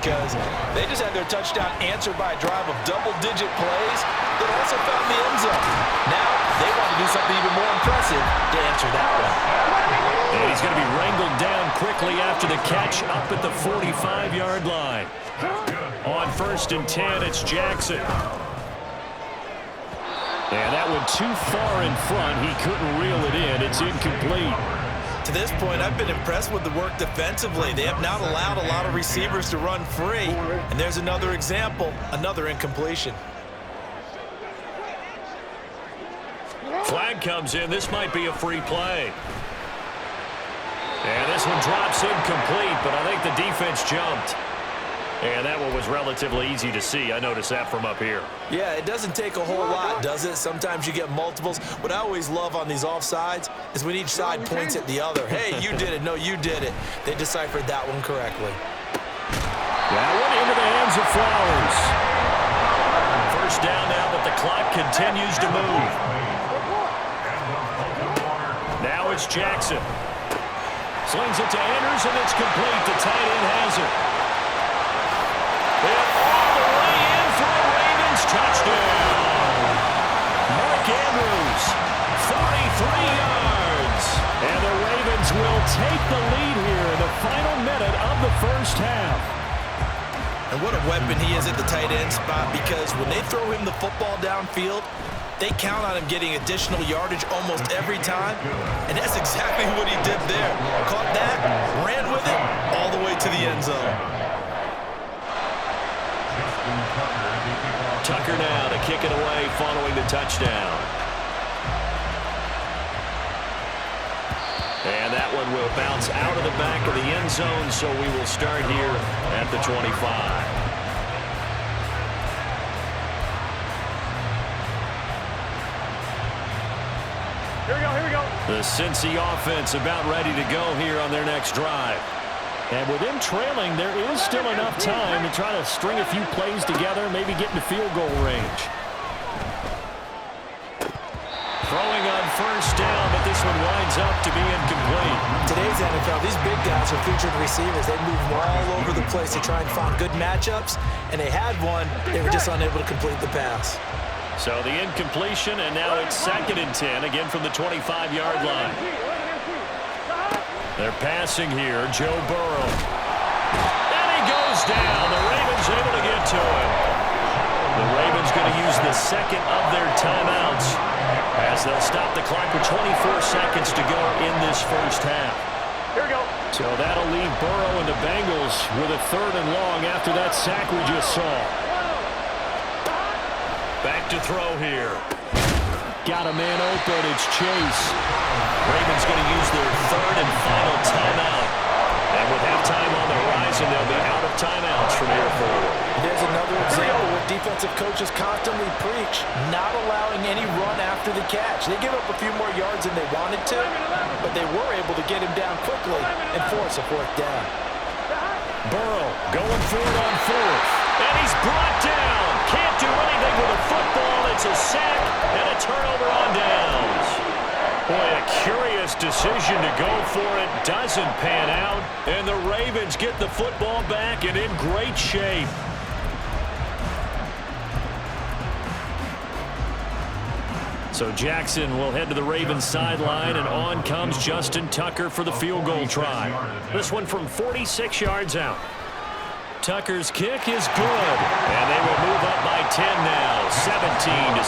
because they just had their touchdown answered by a drive of double-digit plays that also found the end zone. Now they want to do something even more impressive to answer that one. And he's going to be wrangled down quickly after the catch up at the 45-yard line. On 1st and 10, it's Jackson. And that one too far in front. He couldn't reel it in. It's incomplete. To this point, I've been impressed with the work defensively. They have not allowed a lot of receivers to run free. And there's another example, another incompletion. Flag comes in. This might be a free play. And this one drops incomplete, but I think the defense jumped. And that one was relatively easy to see. I noticed that from up here. Yeah, it doesn't take a whole lot, does it? Sometimes you get multiples. What I always love on these offsides is when each side points at the other. Hey, you did it. No, you did it. They deciphered that one correctly. That one into the hands of Flowers. First down now, but the clock continues to move. Now it's Jackson. Slings it to Anderson. It's complete. The tight end has it. And all the way in for a Ravens touchdown. Mark Andrews, 43 yards. And the Ravens will take the lead here in the final minute of the first half. And what a weapon he is at the tight end spot, because when they throw him the football downfield, they count on him getting additional yardage almost every time. And that's exactly what he did there. Caught that, ran with it, all the way to the end zone. Tucker now to kick it away following the touchdown. And that one will bounce out of the back of the end zone, so we will start here at the 25. Here we go. The Cincy offense about ready to go here on their next drive. And with them trailing, there is still enough time to try to string a few plays together, maybe get into field goal range. Throwing on first down, but this one winds up to be incomplete. Today's NFL, these big guys are featured receivers. They move all over the place to try and find good matchups, and they had one. They were just unable to complete the pass. So the incompletion, and now it's 2nd and 10, again from the 25-yard line. They're passing here, Joe Burrow. And he goes down. The Ravens able to get to him. The Ravens going to use the second of their timeouts as they'll stop the clock with 24 seconds to go in this first half. Here we go. So that'll leave Burrow and the Bengals with a 3rd and long after that sack we just saw. Back to throw here. Got a man open. It's Chase. Ravens going to use their 3rd and final timeout. And with halftime on the horizon, they'll be out of timeouts from here forward. There's another example where defensive coaches constantly preach not allowing any run after the catch. They give up a few more yards than they wanted to, but they were able to get him down quickly and force a 4th down. Burrow going for it on 4th. And he's brought down. Can't do anything with a football. It's a sack and a turnover on downs. Boy, a curious decision to go for it. Doesn't pan out. And the Ravens get the football back and in great shape. So Jackson will head to the Ravens sideline, and on comes Justin Tucker for the field goal try. This one from 46 yards out. Tucker's kick is good, and they will move up by 10 now, 17-7.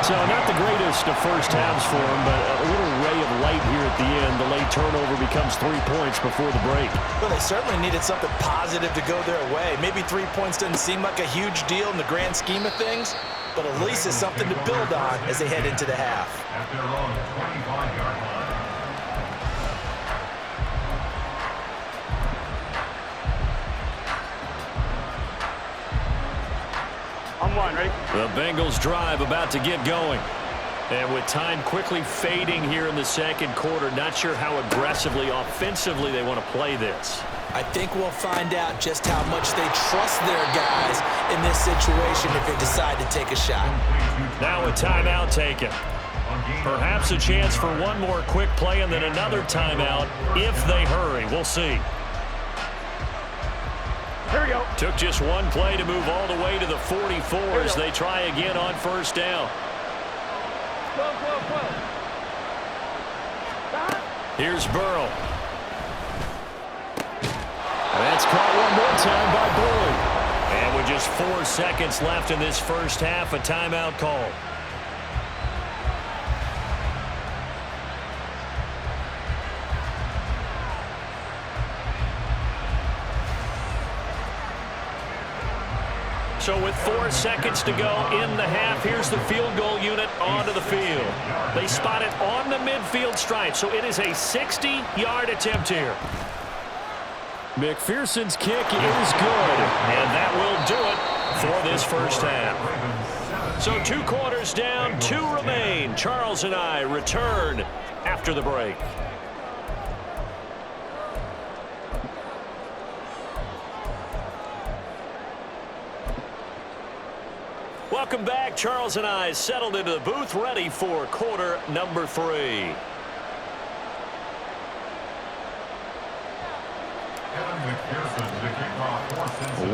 So not the greatest of first halves for him, but a little ray of light here at the end. The late turnover becomes 3 points before the break. Well, they certainly needed something positive to go their way. Maybe 3 points doesn't seem like a huge deal in the grand scheme of things, but at least it's something to build on as they head into the half. At their own 25-yard line. I'm one, ready? The Bengals drive about to get going. And with time quickly fading here in the second quarter, not sure how aggressively, offensively they want to play this. I think we'll find out just how much they trust their guys in this situation if they decide to take a shot. Now a timeout taken. Perhaps a chance for one more quick play and then another timeout if they hurry. We'll see. Here we go. Took just one play to move all the way to the 44 as they try again on first down. 12. Here's Burrow. And that's caught one more time by Boyd. And with just 4 seconds left in this first half, a timeout call. So with 4 seconds to go in the half, here's the field goal unit onto the field. They spot it on the midfield stripe, so it is a 60-yard attempt here. McPherson's kick is good, and that will do it for this first half. So 2 quarters down, 2 remain. Charles and I return after the break. Welcome back. Charles and I settled into the booth, ready for quarter number 3.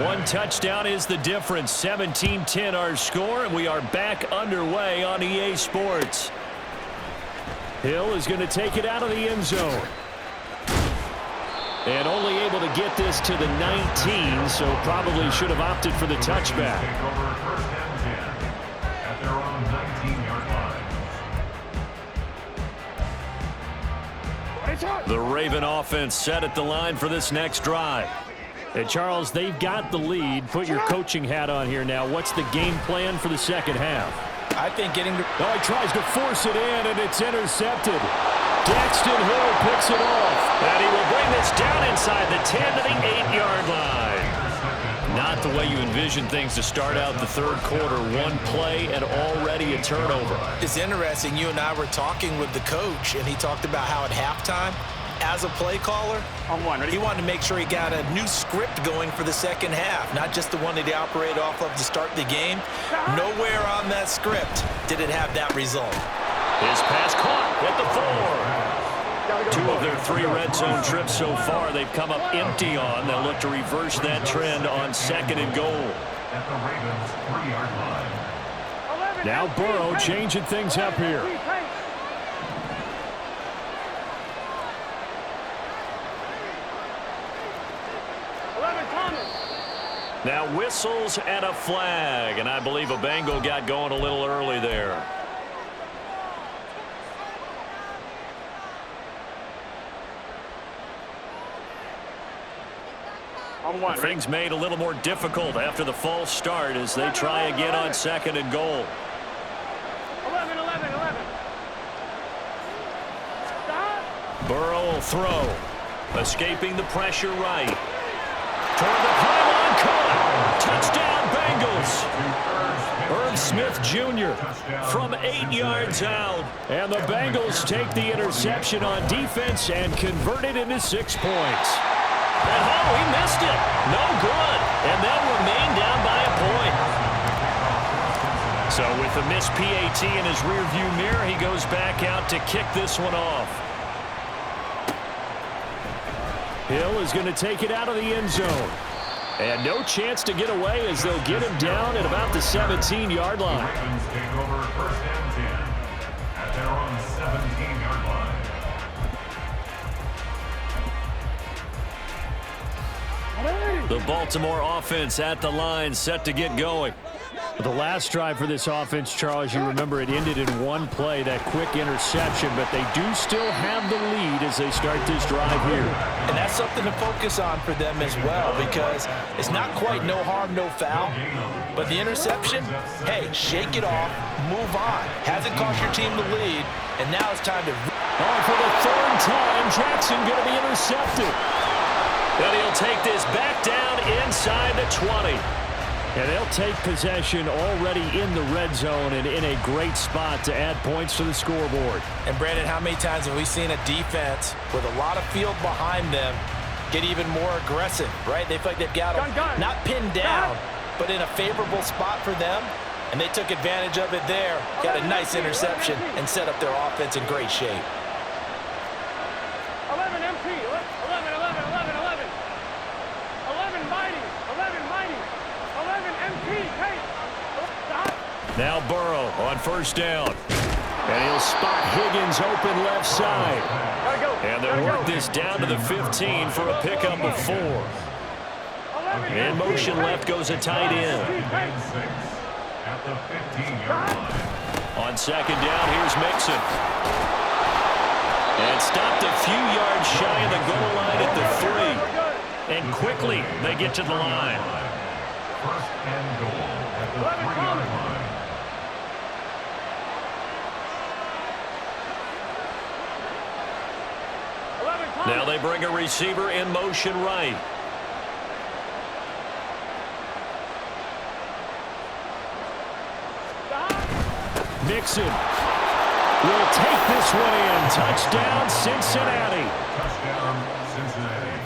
One touchdown is the difference. 17-10 our score, and we are back underway on EA Sports. Hill is going to take it out of the end zone. And only able to get this to the 19, so probably should have opted for the touchback. The Raven offense set at the line for this next drive. And Charles, they've got the lead. Put your coaching hat on here now. What's the game plan for the second half? I think getting the... Oh, he tries to force it in, and it's intercepted. Daxton Hill picks it off. And he will bring this down inside the 10 to the 8-yard line. Not the way you envision things to start out the third quarter. One play and already a turnover. It's interesting. You and I were talking with the coach, and he talked about how at halftime, as a play caller, he wanted to make sure he got a new script going for the second half, not just the one that he operated off of to start the game. Nowhere on that script did it have that result. His pass caught at the 4. 2 of their 3 red zone trips so far they've come up empty on. They'll look to reverse that trend on second and goal. Now Burrow changing things up here. Now whistles and a flag, and I believe a Bengal got going a little early there. Things made a little more difficult after the false start as they try again on second and goal. 11. Burrow will throw. Escaping the pressure right. Toward the pylon, caught. Touchdown Bengals. Irv Smith Jr. from 8 yards out. And the Bengals take the interception on defense and convert it into 6 points. And oh, he missed it. No good. And they'll remain down by a point. So with the missed PAT in his rearview mirror, he goes back out to kick this one off. Hill is going to take it out of the end zone. And no chance to get away as they'll get him down at about the 17-yard line. Take over first and 10 at their own 17-yard line. The Baltimore offense at the line, set to get going. The last drive for this offense, Charles, you remember it ended in one play, that quick interception, but they do still have the lead as they start this drive here. And that's something to focus on for them as well, because it's not quite no harm, no foul, but the interception, hey, shake it off, move on. Hasn't cost your team the lead, and now it's time to... Oh, for the 3rd time, Jackson going to be intercepted. And he'll take this back down inside the 20. And they'll take possession already in the red zone and in a great spot to add points to the scoreboard. And, Brandon, how many times have we seen a defense with a lot of field behind them get even more aggressive, right? They feel like they've got them not pinned down, but in a favorable spot for them, and they took advantage of it there, got a nice interception, and set up their offense in great shape. 11 MP, 11 biting, 11 Now Burrow on first down. And he'll spot Higgins open left side. And they'll work this down to the 15 for a pickup of 4. In motion left goes a tight end. At the 15-yard line. On second down, here's Mixon. And stopped a few yards shy of the goal line at the 3. And quickly they get to the line. First and goal at the 3-yard line. Now they bring a receiver in motion right. Mixon will take this one in. Touchdown, Cincinnati. Touchdown, Cincinnati.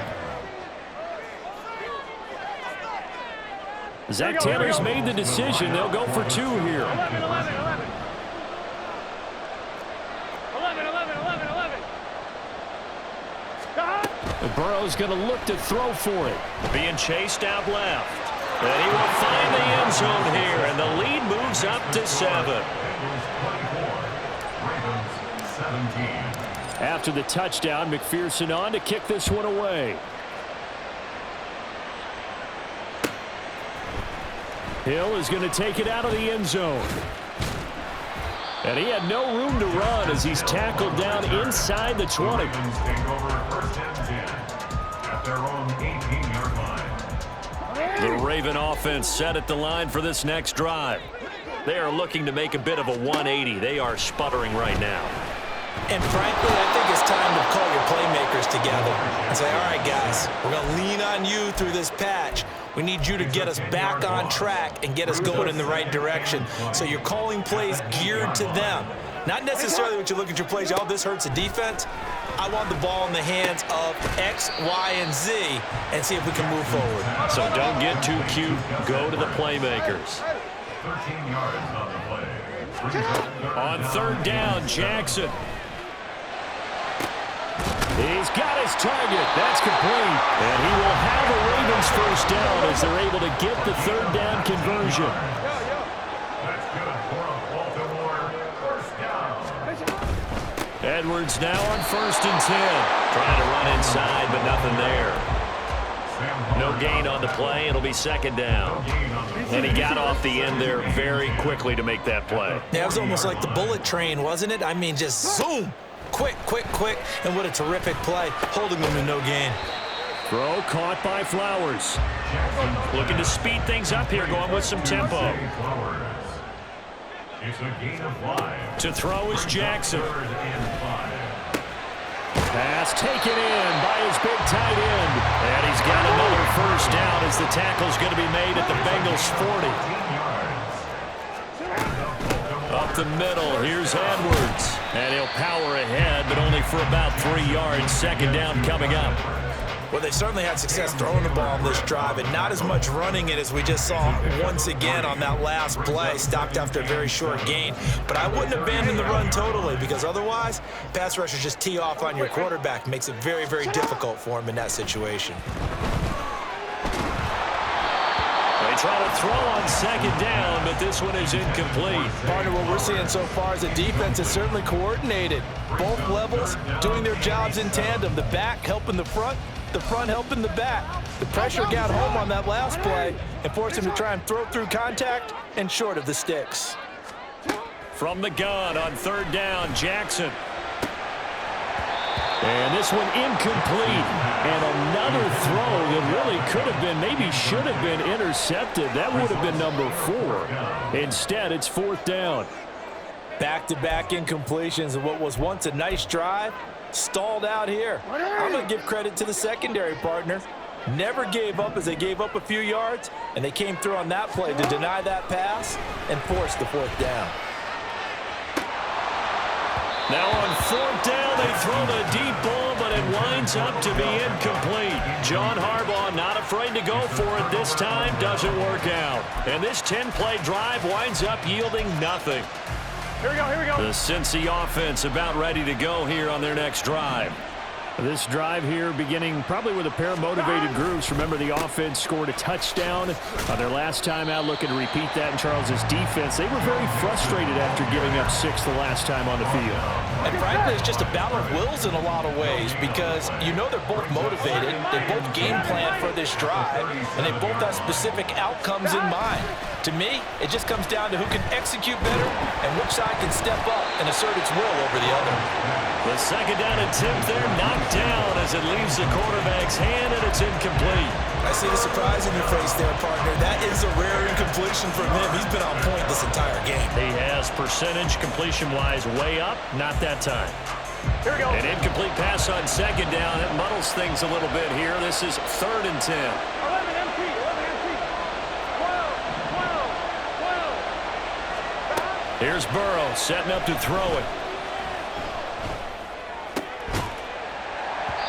Zach Taylor's made the decision. They'll go for 2 here. 11. Burrow's going to look to throw for it. Being chased out left. And he will find the end zone here, and the lead moves up to 7. After the touchdown, McPherson on to kick this one away. Hill is going to take it out of the end zone. And he had no room to run as he's tackled down inside the 20. Take over first and 10 at their own 18-yard line. The Raven offense set at the line for this next drive. They are looking to make a bit of a 180. They are sputtering right now. And frankly, I think it's time to call your playmakers together and say, all right, guys, we're going to lean on you through this patch. We need you to get us back on track and get us going in the right direction. So you're calling plays geared to them. Not necessarily what you look at your plays, oh, this hurts the defense. I want the ball in the hands of X, Y, and Z and see if we can move forward. So don't get too cute. Go to the playmakers. 13 yards on the play. On third down, Jackson. He's got his target. That's complete. And he will have a Ravens first down as they're able to get the third down conversion. That's good for a Baltimore first down. Edwards now on first and 10. Trying to run inside, but nothing there. No gain on the play. It'll be second down. And he got off the end there very quickly to make that play. Yeah, it was almost like the bullet train, wasn't it? I mean, just zoom. Quick, quick, quick. And what a terrific play, holding them to no gain. Throw caught by Flowers. Looking to speed things up here, going with some tempo. It's a gain of 5. To throw is Jackson. Third and 5. Pass taken in by his big tight end. And he's got another first down as the tackle's going to be made at the Bengals 40. Up the middle, here's Edwards. And he'll power ahead, but only for about 3 yards. Second down coming up. Well, they certainly had success throwing the ball on this drive and not as much running it as we just saw once again on that last play. Stopped after a very short gain. But I wouldn't abandon the run totally because otherwise, pass rushers just tee off on your quarterback. Makes it very, very difficult for him in that situation. They try to throw on second down, but this one is incomplete. Partner, what we're seeing so far is the defense is certainly coordinated. Both levels doing their jobs in tandem. The back helping the front helping the back. The pressure got home on that last play and forced him to try and throw through contact and short of the sticks. From the gun on third down, Jackson. And this one incomplete. And another throw that really could have been, maybe should have been intercepted. That would have been number 4. Instead, it's fourth down. Back-to-back incompletions of what was once a nice drive. Stalled out here. I'm going to give credit to the secondary, partner. Never gave up as they gave up a few yards, and they came through on that play to deny that pass and force the fourth down. Now on fourth down, they throw the deep ball, but it winds up to be incomplete. John Harbaugh not afraid to go for it this time. Doesn't work out. And this 10-play drive winds up yielding nothing. Here we go, here we go. The Cincy offense about ready to go here on their next drive. This drive here beginning probably with a pair of motivated groups. Remember, the offense scored a touchdown their last time out. Looking to repeat that in Charles's defense. They were very frustrated after giving up 6 the last time on the field. And frankly, it's just a battle of wills in a lot of ways because you know they're both motivated. They both game plan for this drive, and they both have specific outcomes in mind. To me, it just comes down to who can execute better and which side can step up and assert its will over the other. The second down attempt there knocked down as it leaves the quarterback's hand, and it's incomplete. I see the surprise in your face there, partner. That is a rare incompletion from him. He's been on point this entire game. He has percentage completion-wise way up, not that time. Here we go. An incomplete pass on second down. It muddles things a little bit here. This is 3rd and 10. 11 empty. 12. Here's Burrow setting up to throw it.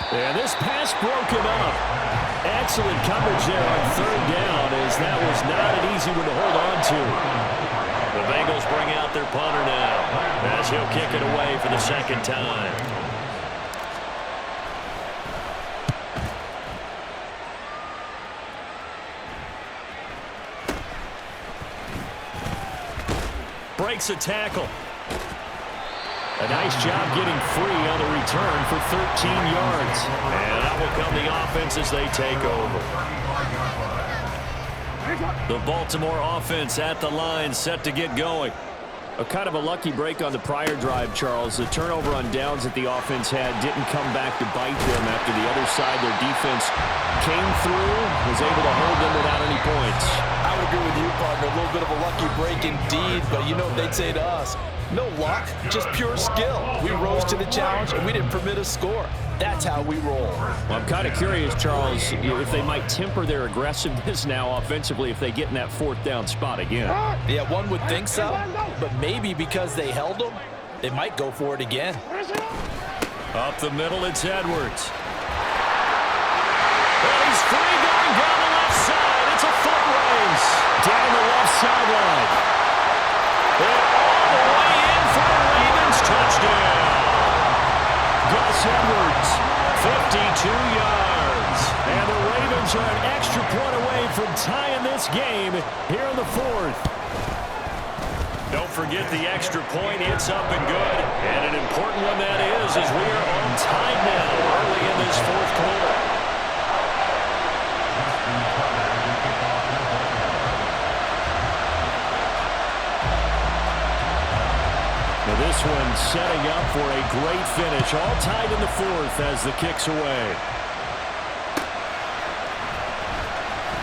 And this pass broken up. Excellent coverage there on 3rd down, as that was not an easy one to hold on to. The Bengals bring out their punter now, as he'll kick it away for the second time. Breaks a tackle. A nice job getting free on the return for 13 yards. And out will come the offense as they take over. The Baltimore offense at the line, set to get going. A kind of a lucky break on the prior drive, Charles. The turnover on downs that the offense had didn't come back to bite them after the other side. Their defense came through, was able to hold them without any points. I would agree with you, partner. A little bit of a lucky break indeed, but you know what they'd say to us? No luck, just pure skill. We rose to the challenge, and we didn't permit a score. That's how we roll. Well, I'm kind of curious, Charles, if they might temper their aggressiveness now offensively if they get in that 4th down spot again. Yeah, one would think so, but maybe because they held them, they might go for it again. Up the middle, it's Edwards. And he's free going down the left side. It's a foot race down the left sideline. And all the way in for the Ravens touchdown. Gus Edwards, 52 yards. And the Ravens are an extra point away from tying this game here in the 4th. Don't forget the extra point. It's up and good. And an important one that is, as we are on time now early in this 4th quarter. Now this one setting up for a great finish. All tied in the 4th as the kick's away.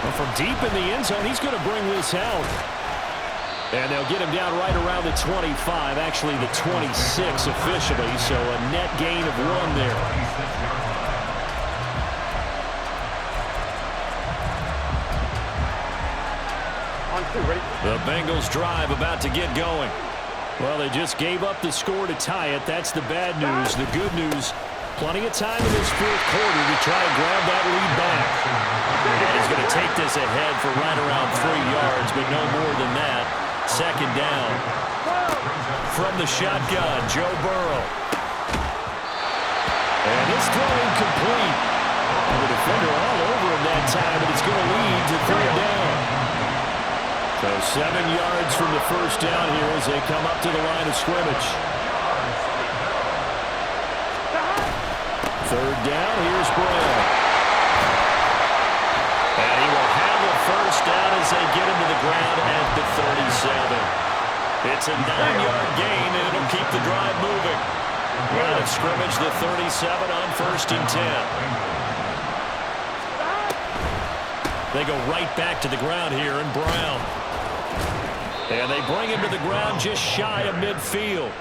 Well, from deep in the end zone, he's going to bring this out. And they'll get him down right around the 25, actually the 26 officially, so a net gain of 1 there. On 2, ready? The Bengals drive about to get going. Well, they just gave up the score to tie it. That's the bad news. The good news, plenty of time in this 4th quarter to try and grab that lead back. And he's going to take this ahead for right around 3 yards, but no more than that. Second down. From the shotgun, Joe Burrow. And this throw incomplete. And the defender all over him that time, but it's going to lead to 3rd down. So 7 yards from the 1st down here as they come up to the line of scrimmage. 3rd down, here's Brown. And he will have a 1st down as they get him to the ground at the 37. It's a 9-yard gain, and it'll keep the drive moving. Line of scrimmage, the 37 on 1st and 10. They go right back to the ground here, and Brown. And they bring him to the ground just shy of midfield.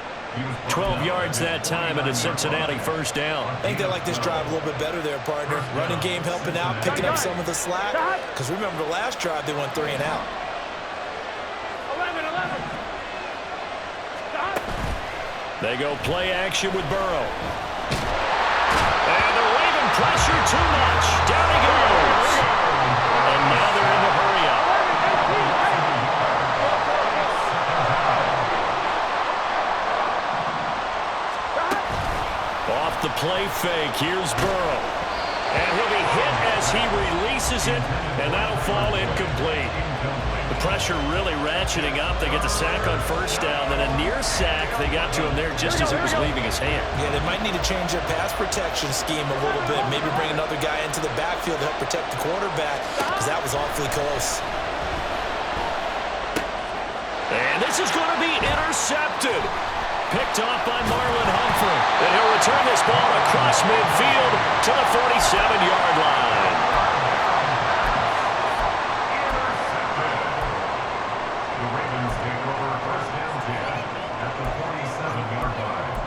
12 yards that time, and a Cincinnati 1st down. I think they like this drive a little bit better there, partner. Running game helping out, picking up some of the slack. Because remember the last drive, they went 3 and out. 11. They go play action with Burrow. And the Raven pressure too much. Down he goes. And now they're in the hurry-up. Off the play fake. Here's Burrow. And he'll be hit as he releases it, and that'll fall incomplete. The pressure really ratcheting up. They get the sack on first down, then a near sack. They got to him there just as it was leaving his hand. Yeah, they might need to change their pass protection scheme a little bit. Maybe bring another guy into the backfield to help protect the quarterback, because that was awfully close. And this is going to be intercepted. Picked off by Marlon Humphrey. And he'll return this ball across midfield to the 47-yard line. The Ravens take over first and 10 at the 47-yard line.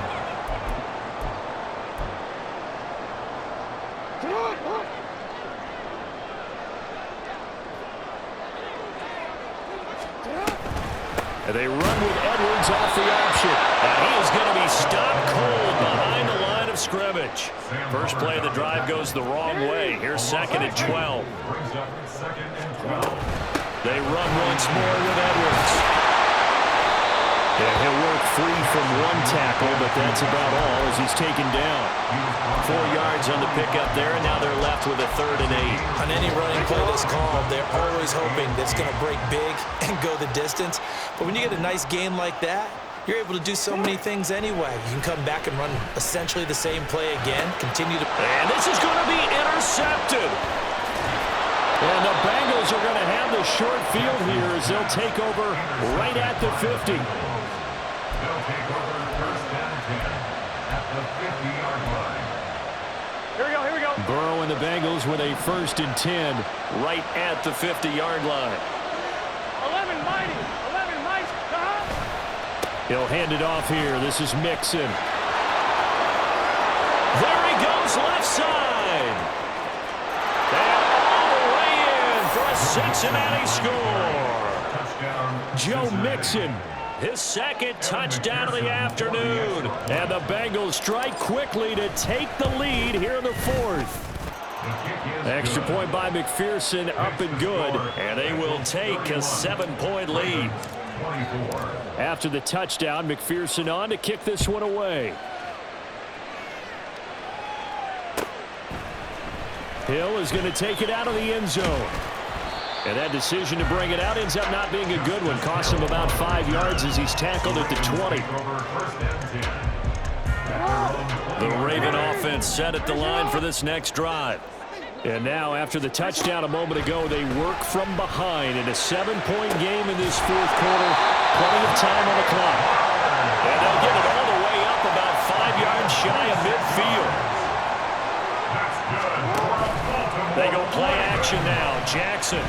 And they run with Edwards off the option. And he is going to be stopped cold behind the line of scrimmage. First play of the drive goes the wrong way. Here's 2nd and 12. Brings up 2nd and 12. They run once more with Edwards. Yeah, he'll work free from one tackle, but that's about all as he's taken down. 4 yards on the pickup there, and now they're left with a 3rd and 8. On any running play that's called, they're always hoping that it's going to break big and go the distance. But when you get a nice game like that, you're able to do so many things anyway. You can come back and run essentially the same play again, continue to... And this is going to be intercepted. And the Bengals are going to have the short field here as they'll take over right at the 50. They'll take over first and 10 at the 50-yard line. Here we go, here we go. Burrow and the Bengals with a 1st and 10 right at the 50-yard line. 11 mighty, 11 mighty. He'll hand it off here. This is Mixon. There he goes, left side. And all the way in for a Cincinnati score. Touchdown. Joe Mixon, his 2nd touchdown of the afternoon. And the Bengals strike quickly to take the lead here in the 4th. Extra point by McPherson, up and good. And they will take a 7-point lead. 24. After the touchdown, McPherson on to kick this one away. Hill is going to take it out of the end zone. And that decision to bring it out ends up not being a good one. Costs him about 5 yards as he's tackled at the 20. The Raven offense set at the line for this next drive. And now, after the touchdown a moment ago, they work from behind in a 7-point game in this 4th quarter. Plenty of time on the clock. And they'll get it all the way up about 5 yards shy of midfield. They go play action now. Jackson.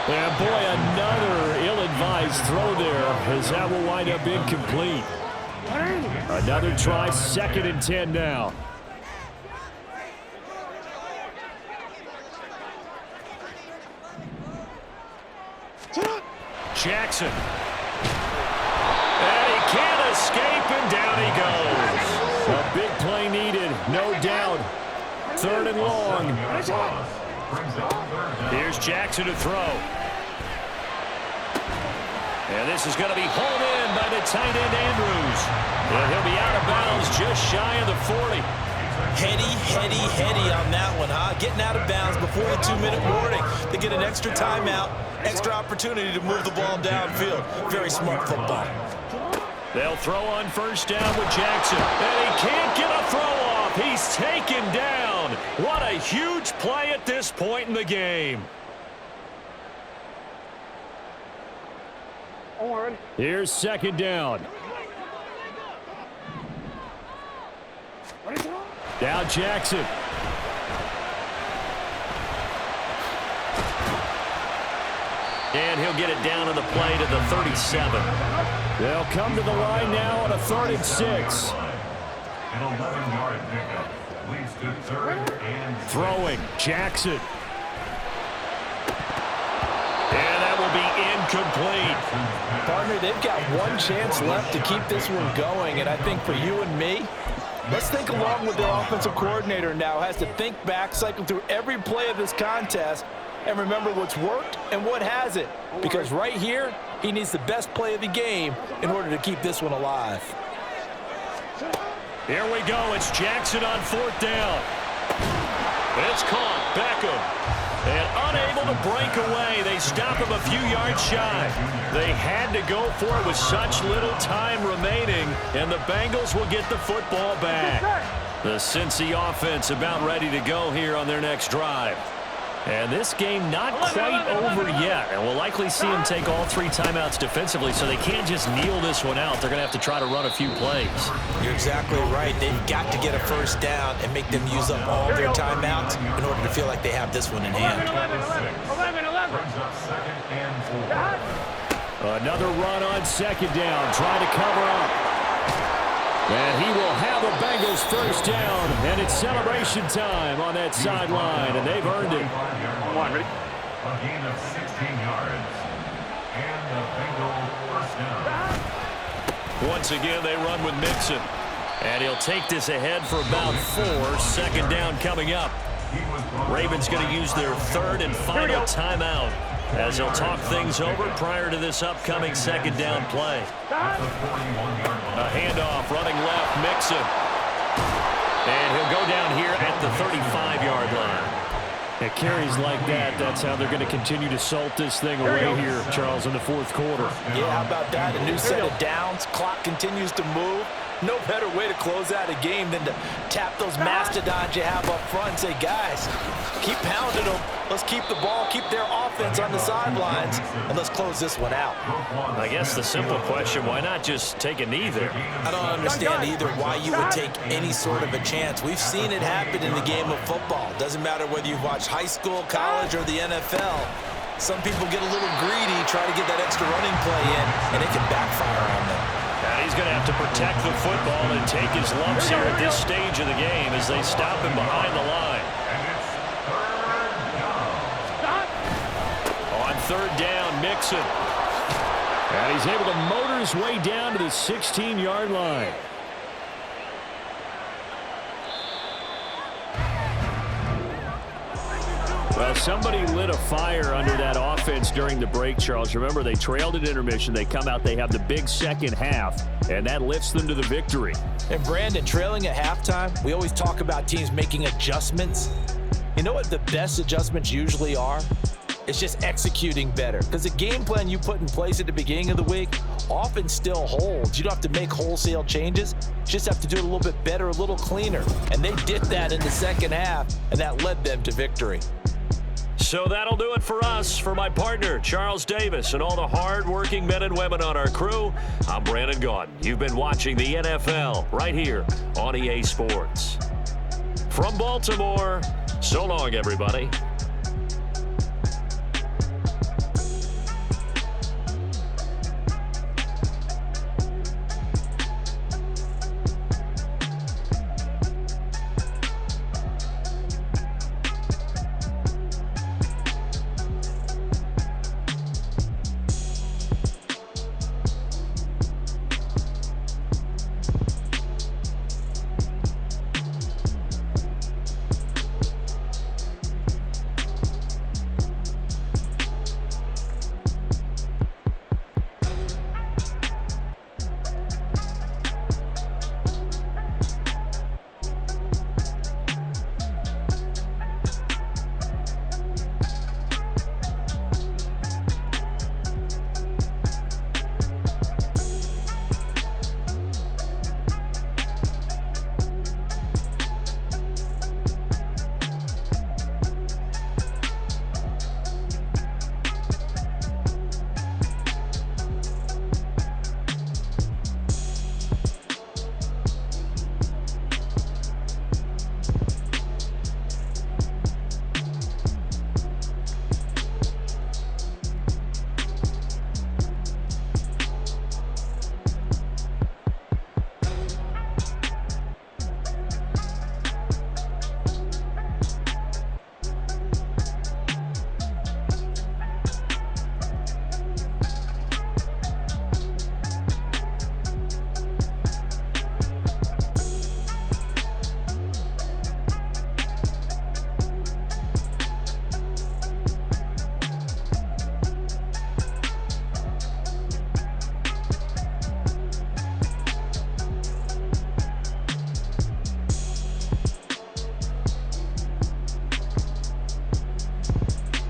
And boy, another ill-advised throw there as that will wind up incomplete. Another try, 2nd and 10 now. Jackson. And he can't escape, and down he goes. A big play needed, no doubt. 3rd and long. Here's Jackson to throw. And this is going to be hauled in by the tight end Andrews. And he'll be out of bounds just shy of the 40. Heady on that one, huh? Getting out of bounds before the 2-minute warning. They get an extra timeout, extra opportunity to move the ball downfield. Very smart football. They'll throw on first down with Jackson. And he can't get a throw off. He's taken down. What a huge play at this point in the game. Here's 2nd down. Now Jackson. And he'll get it down on the play to the 37. They'll come to the line now on a 3rd and 6. An 11-yard pickup leads to 3rd and 6. Throwing, Jackson. And that will be incomplete. Partner, they've got one chance left to keep this one going, and I think for you and me, let's think along with their offensive coordinator now. Has to think back, cycle through every play of this contest, and remember what's worked and what hasn't. Because right here, he needs the best play of the game in order to keep this one alive. Here we go. It's Jackson on 4th down. It's caught. Beckham. And unable to break away. They stop him a few yards shy. They had to go for it with such little time remaining, and the Bengals will get the football back. The Cincy offense about ready to go here on their next drive. And this game not quite over yet, and we'll likely see them take all 3 timeouts defensively, so they can't just kneel this one out. They're going to have to try to run a few plays. You're exactly right. They've got to get a first down and make them use up all their timeouts in order to feel like they have this one in hand. 11. Another run on 2nd down, trying to cover up. And he will have the Bengals first down, and it's celebration time on that sideline, and they've earned it. Come on, ready? A gain of 16 yards. And the Bengals first down. Once again, they run with Mixon. And he'll take this ahead for about 4. 2nd down coming up. Ravens going to use their 3rd and final timeout as they'll talk things over prior to this upcoming 2nd down play. A handoff running left, Mixon. And he'll go down here at the 35-yard line. It carries like that. That's how they're going to continue to salt this thing away here, Charles, in the 4th quarter. Yeah, how about that? A new set of downs. Clock continues to move. No better way to close out a game than to tap those mastodons you have up front and say, guys, keep pounding them. Let's keep the ball, keep their offense on the sidelines, and let's close this one out. I guess the simple question, why not just take a knee there? I don't understand either why you would take any sort of a chance. We've seen it happen in the game of football. Doesn't matter whether you watch high school, college, or the NFL. Some people get a little greedy, try to get that extra running play in, and it can backfire on them. And he's going to have to protect the football and take his lumps here at this stage of the game as they stop him behind the line. On 3rd down, Mixon. And he's able to motor his way down to the 16-yard line. Well, somebody lit a fire under that offense during the break, Charles. Remember, they trailed at intermission. They come out, they have the big second half, and that lifts them to the victory. And Brandon, trailing at halftime, we always talk about teams making adjustments. You know what the best adjustments usually are? It's just executing better. Because the game plan you put in place at the beginning of the week often still holds. You don't have to make wholesale changes. You just have to do it a little bit better, a little cleaner. And they did that in the second half, and that led them to victory. So that'll do it for us. For my partner, Charles Davis, and all the hard-working men and women on our crew, I'm Brandon Gaudin. You've been watching the NFL right here on EA Sports. From Baltimore, so long, everybody.